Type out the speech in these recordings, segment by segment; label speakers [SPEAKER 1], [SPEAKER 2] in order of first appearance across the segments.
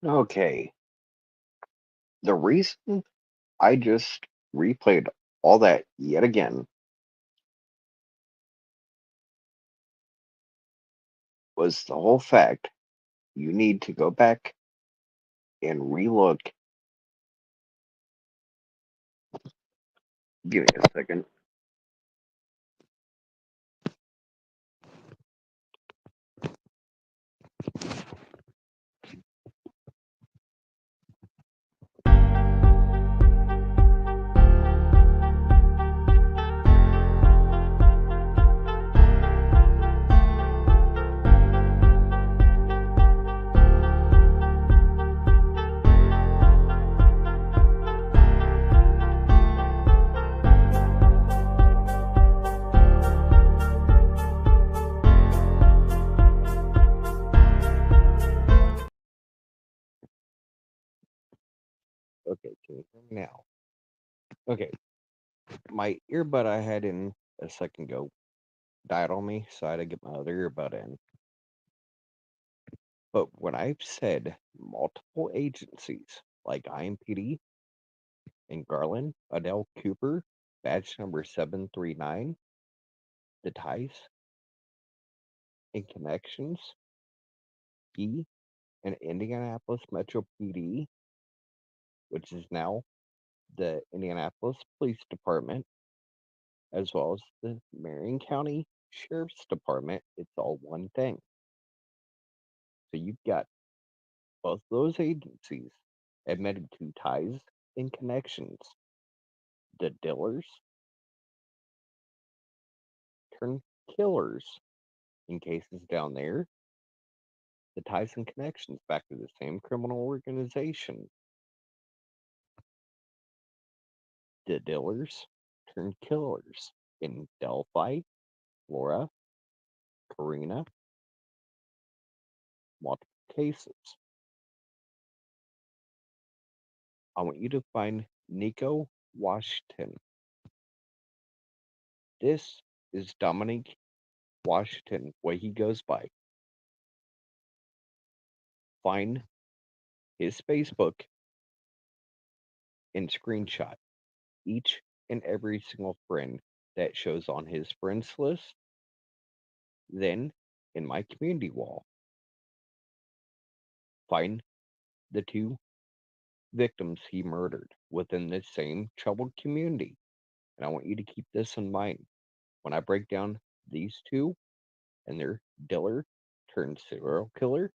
[SPEAKER 1] Okay, the reason I just replayed all that yet again was the whole fact you need to go back and relook. Give me a second. Okay, can you hear me now? Okay, my earbud I had in a second ago died on me, so I had to get my other earbud in. But when I've said multiple agencies like IMPD and Garland, Adele Cooper, badge number 739, the ties and connections, E and Indianapolis Metro PD, which is now the Indianapolis Police Department, as well as the Marion County Sheriff's Department. It's all one thing. So you've got both those agencies admitted to ties and connections. The Dillers turned killers in cases down there. The ties and connections back to the same criminal organization. The Dillers turned killers in Delphi, Flora, Karina, multiple cases. I want you to find Nico Washington. This is Dominic Washington, what he goes by. Find his Facebook and screenshot each and every single friend that shows on his friends list. Then, in my community wall, find the two victims he murdered within the same troubled community. And I want you to keep this in mind. When I break down these two and their Diller turned serial killer,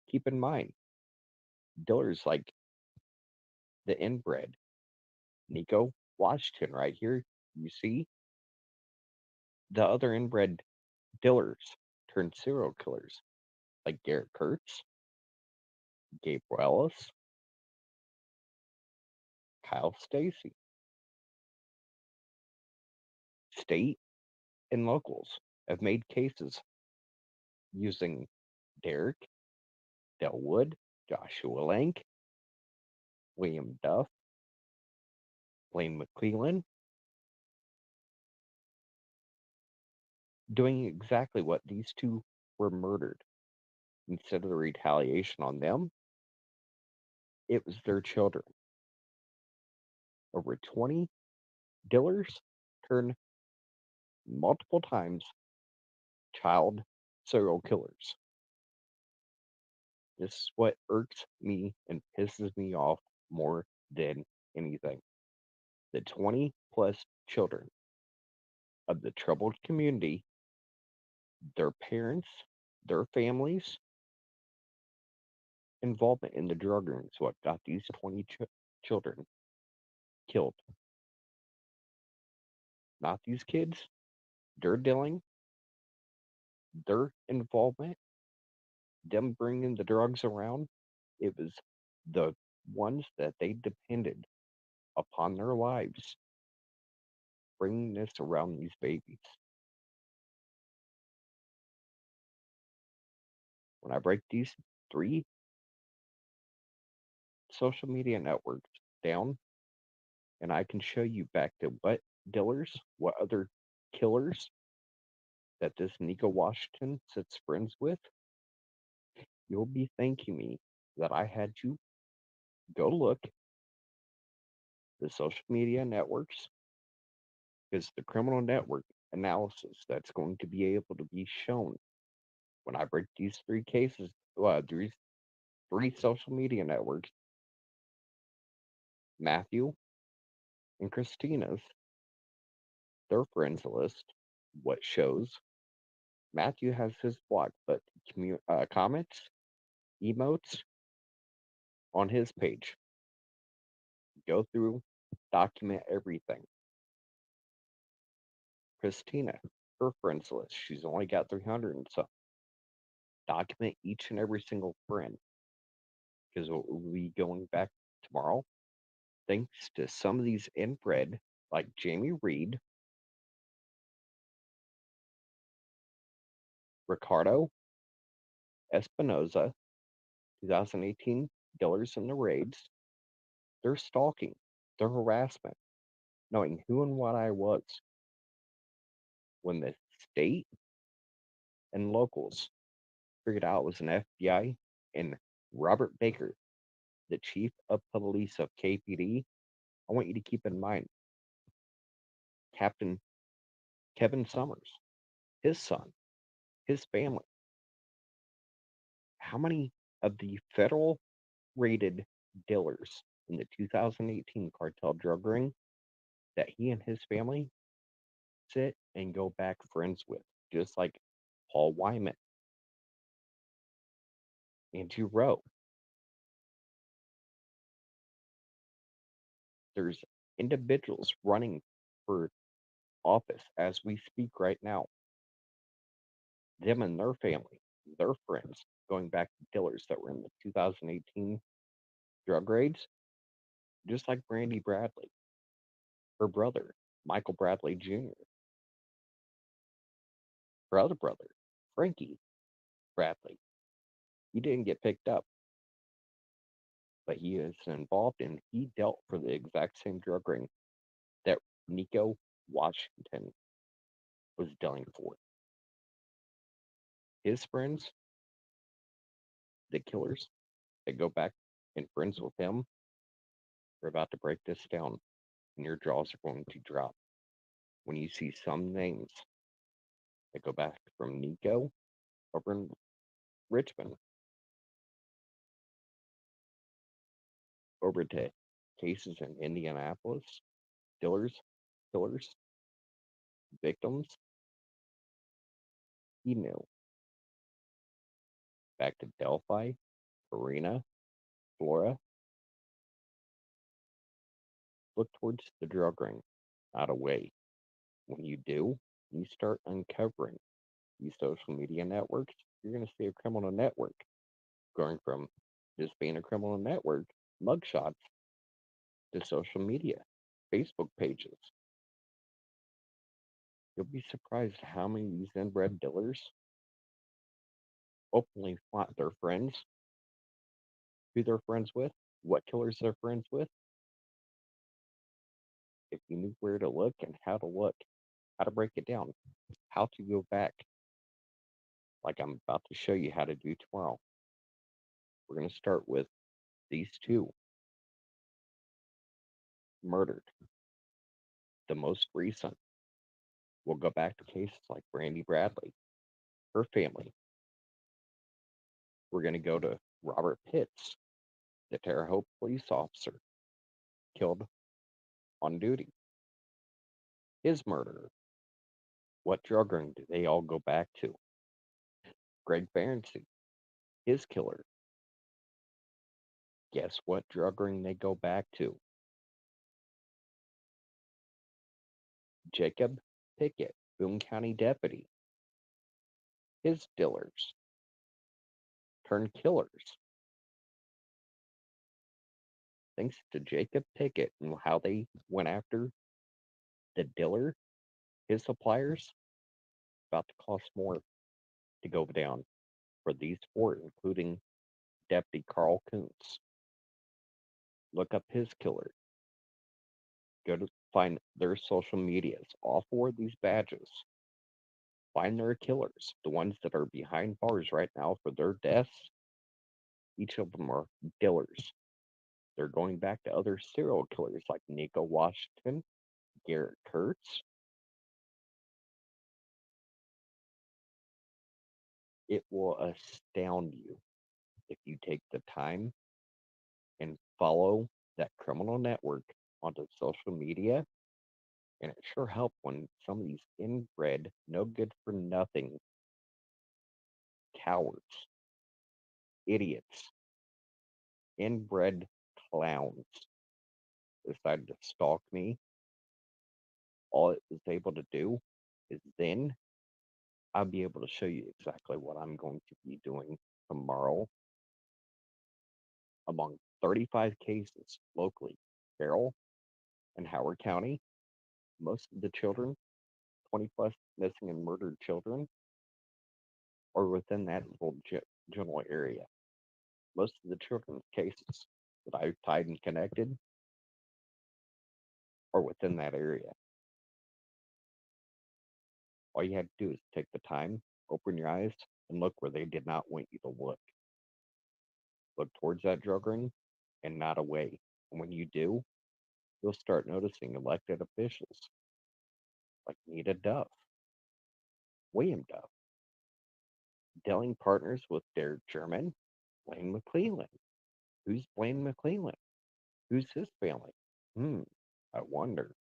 [SPEAKER 1] keep in mind, Diller's like the inbred. Nico Washington right here. You see the other inbred Dillers turned serial killers like Garrett Kurtz, Gabe Wallace, Kyle Stacy. State and locals have made cases using Derek, Delwood, Joshua Lank, William Duff, Blaine McClellan, doing exactly what these two were murdered. Instead of the retaliation on them, it was their children. Over 20 Dillers turned multiple times child serial killers. This is what irks me and pisses me off more than anything. The 20 plus children of the troubled community, their parents, their families, involvement in the drug rings, what got these 20 children killed. Not these kids, their dealing, their involvement, them bringing the drugs around. It was the ones that they depended upon their lives bringing this around these babies. When I break these three social media networks down, and I can show you back to what dealers, what other killers that this Nico Washington sits friends with, you'll be thanking me that I had you go look the social media networks, because the criminal network analysis that's going to be able to be shown when I break these three cases, these three social media networks, Matthew and Christina's, their friends list, what shows Matthew has his blog, but comments, emotes on his page. Go through, document everything. Christina, her friends list, she's only got 300 and so. Document each and every single friend because we'll be going back tomorrow. Thanks to some of these inbred, like Jamie Reed, Ricardo Espinoza, 2018 Dillers in the Raids, their stalking, their harassment, knowing who and what I was when the state and locals figured out it was an FBI and Robert Baker, the chief of police of KPD. I want you to keep in mind Captain Kevin Summers, his son, his family. How many of the federal rated dealers in the 2018 cartel drug ring that he and his family sit and go back friends with, just like Paul Wyman, Andrew Rowe. There's individuals running for office as we speak right now. Them and their family, their friends, going back to dealers that were in the 2018 drug raids, just like Brandy Bradley, her brother, Michael Bradley Jr., her other brother, Frankie Bradley. He didn't get picked up, but he is involved and he dealt for the exact same drug ring that Nico Washington was dealing for. His friends, the killers that go back and friends with him, are about to break this down, and your jaws are going to drop when you see some names that go back from Nico over in Richmond over to cases in Indianapolis, dealers, killers, victims. He knew. Back to Delphi, Karina, Flora. Look towards the drug ring, not away. When you do, you start uncovering these social media networks. You're going to see a criminal network going from just being a criminal network, mugshots, to social media, Facebook pages. You'll be surprised how many of these inbred dealers openly flaunt their friends, who they're friends with, what killers they're friends with. If you knew where to look, how to break it down, how to go back, like I'm about to show you how to do tomorrow. We're going to start with these two murdered, the most recent. We'll go back to cases like Brandy Bradley, her family. We're going to go to Robert Pitts, the Terre Haute police officer killed on duty. His murderer. What drug ring do they all go back to? Greg Barensey, his killer. Guess what drug ring they go back to? Jacob Pickett, Boone County deputy. His dealers turned killers. Thanks to Jacob Pickett and how they went after the dealer, his suppliers, about to cost more to go down for these four, including Deputy Karl Koontz. Look up his killer. Go to find their social medias. All four of these badges. Find their killers, the ones that are behind bars right now for their deaths. Each of them are dealers. They're going back to other serial killers like Nico Washington, Garrett Kurtz. It will astound you if you take the time and follow that criminal network onto social media. And it sure helped when some of these inbred, no good for nothing cowards, idiots, inbred clowns decided to stalk me. All it was able to do is then I'll be able to show you exactly what I'm going to be doing tomorrow among 35 cases locally, Carroll and Howard County. Most of the children, 20 plus missing and murdered children, are within that little general area. Most of the children's cases that I've tied and connected are within that area. All you had to do is take the time, open your eyes, and look where they did not want you to look. Look towards that drug ring and not away. And when you do, you'll start noticing elected officials like Nita Duff, William Duff, dealing partners with their German, Blaine McClellan. Who's Blaine McClellan? Who's his family? Hmm, I wonder.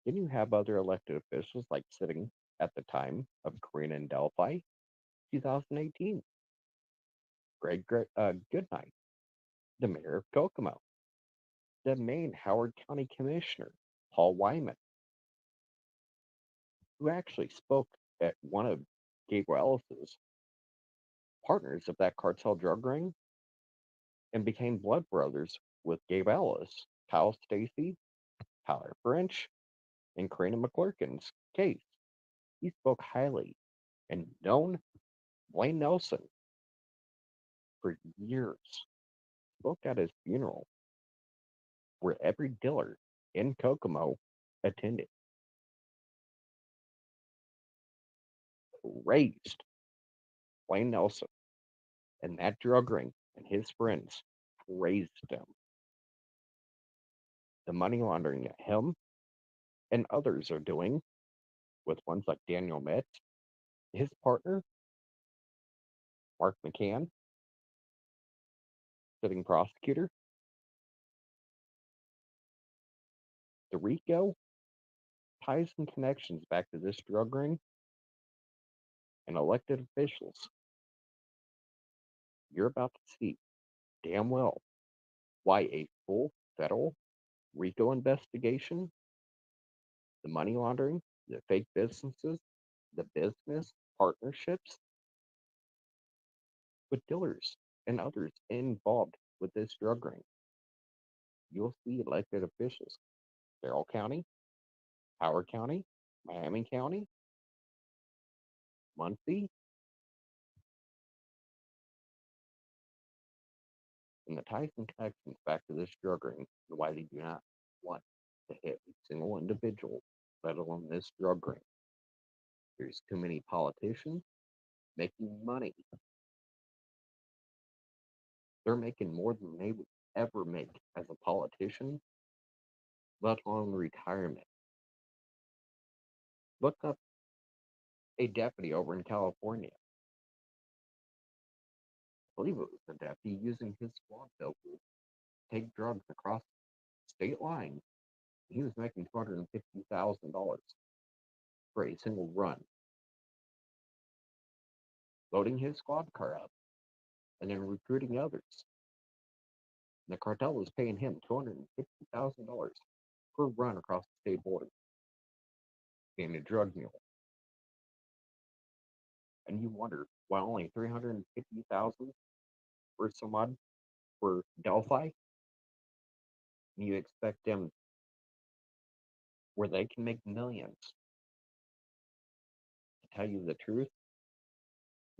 [SPEAKER 1] Then you have other elected officials like sitting at the time of Karina and Delphi, 2018, Goodnight, the mayor of Kokomo, the Maine Howard County Commissioner, Paul Wyman, who actually spoke at one of Gabriel Ellis's partners of that cartel drug ring and became blood brothers with Gabe Ellis, Kyle Stacy, Tyler French, and Karina McClurkin's case. He spoke highly and known Blaine Nelson for years. Spoke at his funeral, where every dealer in Kokomo attended. Raised Blaine Nelson and that drug ring and his friends raised them. The money laundering that him and others are doing with ones like Daniel Metz, his partner, Mark McCann, sitting prosecutor, the RICO ties and connections back to this drug ring and elected officials. You're about to see damn well why a full federal RICO investigation, the money laundering, the fake businesses, the business partnerships with dealers and others involved with this drug ring. You'll see elected officials, Carroll County, Howard County, Miami County, Muncie, and the ties and connections back to this drug ring and why they do not want to hit a single individual, let alone this drug ring. There's too many politicians making money. They're making more than they would ever make as a politician, let alone retirement. Look up a deputy over in California. I believe it was a deputy using his squad vehicle to take drugs across state lines. He was making $250,000 for a single run, loading his squad car up and then recruiting others. And the cartel was paying him $250,000 per run across the state border, being a drug mule. And you wonder why only 350,000 for some odd for Delphi, and you expect them where they can make millions. To tell you the truth,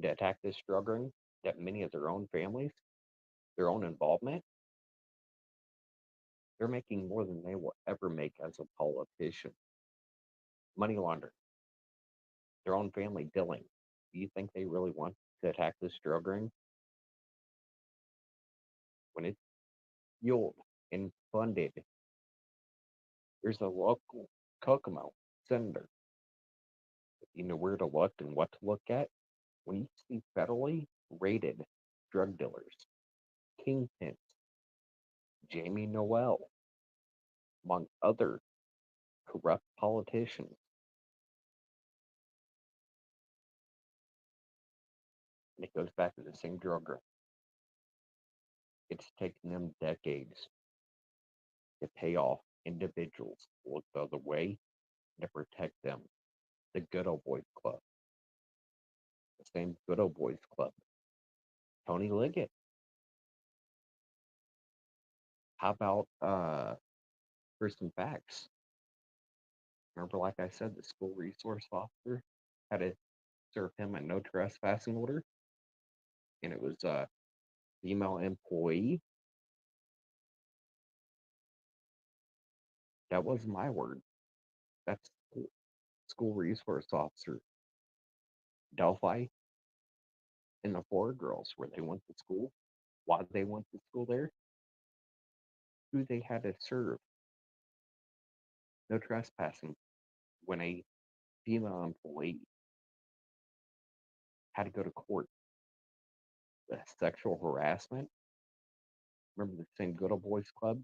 [SPEAKER 1] to attack this drug ring, that many of their own families, their own involvement, they're making more than they will ever make as a politician. Money laundering, their own family billing. Do you think they really want to attack this drug ring? when it's fueled and funded. There's a local Kokomo senator. You know where to look and what to look at. When you see federally rated drug dealers, kingpins, Jamie Noel, among other corrupt politicians, and it goes back to the same drug run. It's taken them decades to pay off individuals who look the other way and to protect them. The Good Old Boys Club, the same Good Old Boys Club. Tony Liggett. How about for some facts? Remember, like I said, the school resource officer had to serve him a no trespassing order, and it was a female employee. That wasn't my word. That's school resource officer Delphi and the four girls where they went to school, why they went to school there, who they had to serve. No trespassing when a female employee had to go to court. The sexual harassment. Remember the same Good Old Boys Club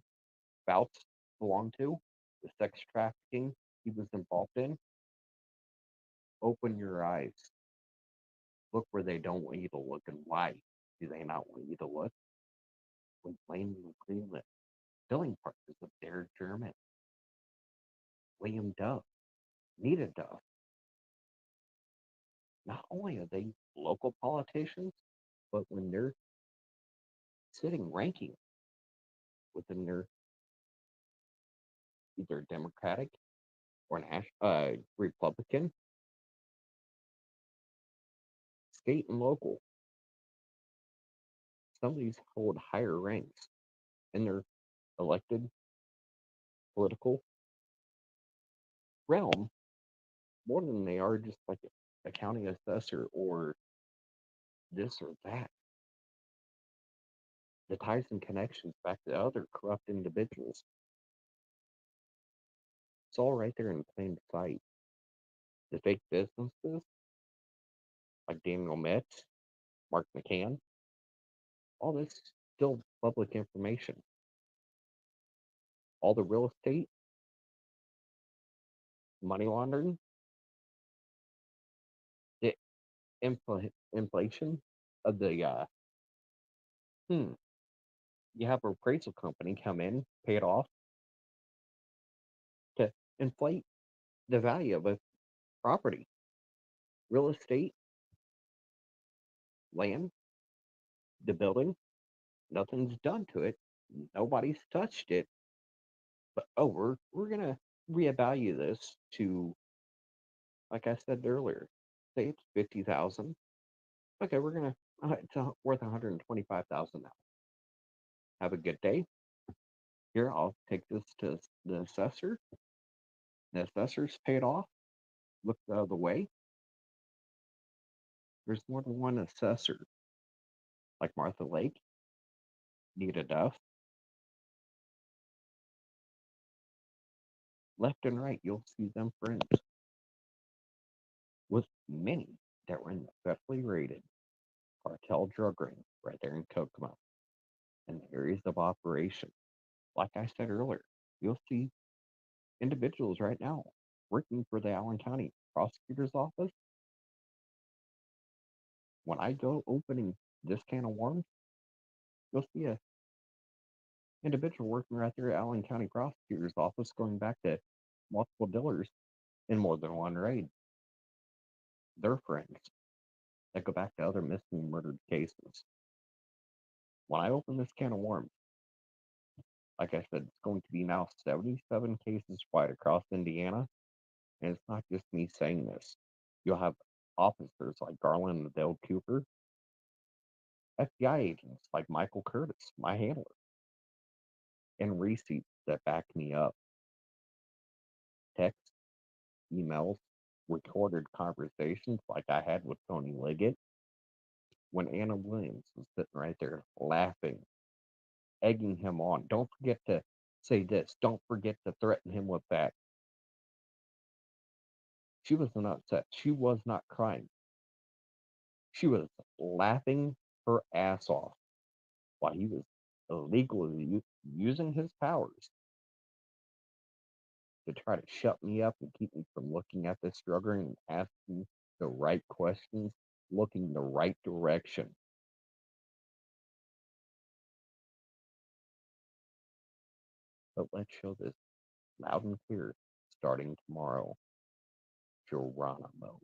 [SPEAKER 1] Bouts belonged to? The sex trafficking he was involved in? Open your eyes. Look where they don't want you to look, and why do they not want you to look? When blaming Greenlit, billing partners of Derek German, William Duff, Nita Duff. Not only are they local politicians, but when they're sitting ranking within their either Democratic or Republican, state and local, some of these hold higher ranks in their elected political realm more than they are just like a county assessor or this or that. The ties and connections back to other corrupt individuals. It's all right there in plain sight. The fake businesses like Daniel Metz, Mark McCann, all this still public information. All the real estate, money laundering, the inflation of the hmm, you have an appraisal company come in, pay it off to inflate the value of a property, real estate, land, the building. Nothing's done to it. Nobody's touched it. But oh, we're gonna reevaluate this to, like I said earlier, say it's 50,000. Okay, we're gonna it's worth 125,000 now. Have a good day. Here, I'll take this to the assessor. The assessor's paid off. Look the other way. There's more than one assessor, like Martha Lake, Nita Duff. Left and right, you'll see them friends with many that were in the federally rated cartel drug ring right there in Kokomo and the areas of operation. Like I said earlier, you'll see individuals right now working for the Allen County Prosecutor's Office. When I go opening this can of worms, you'll see a individual working right there at Allen County Prosecutor's Office going back to multiple dealers in more than one raid. They're friends that go back to other missing murdered cases. When I open this can of worms, like I said, it's going to be now 77 cases wide across Indiana. And it's not just me saying this. You'll have officers like Garland and Dale Cooper, FBI agents like Michael Curtis, my handler, and receipts that back me up. Texts, emails, recorded conversations like I had with Tony Liggett when Anna Williams was sitting right there laughing egging him on. Don't forget to say this. Don't forget to threaten him with that. She was not upset. She was not crying. She was laughing her ass off while he was illegally using his powers to try to shut me up and keep me from looking at this struggle and asking the right questions, looking the right direction. But let's show this loud and clear starting tomorrow. Geronimo.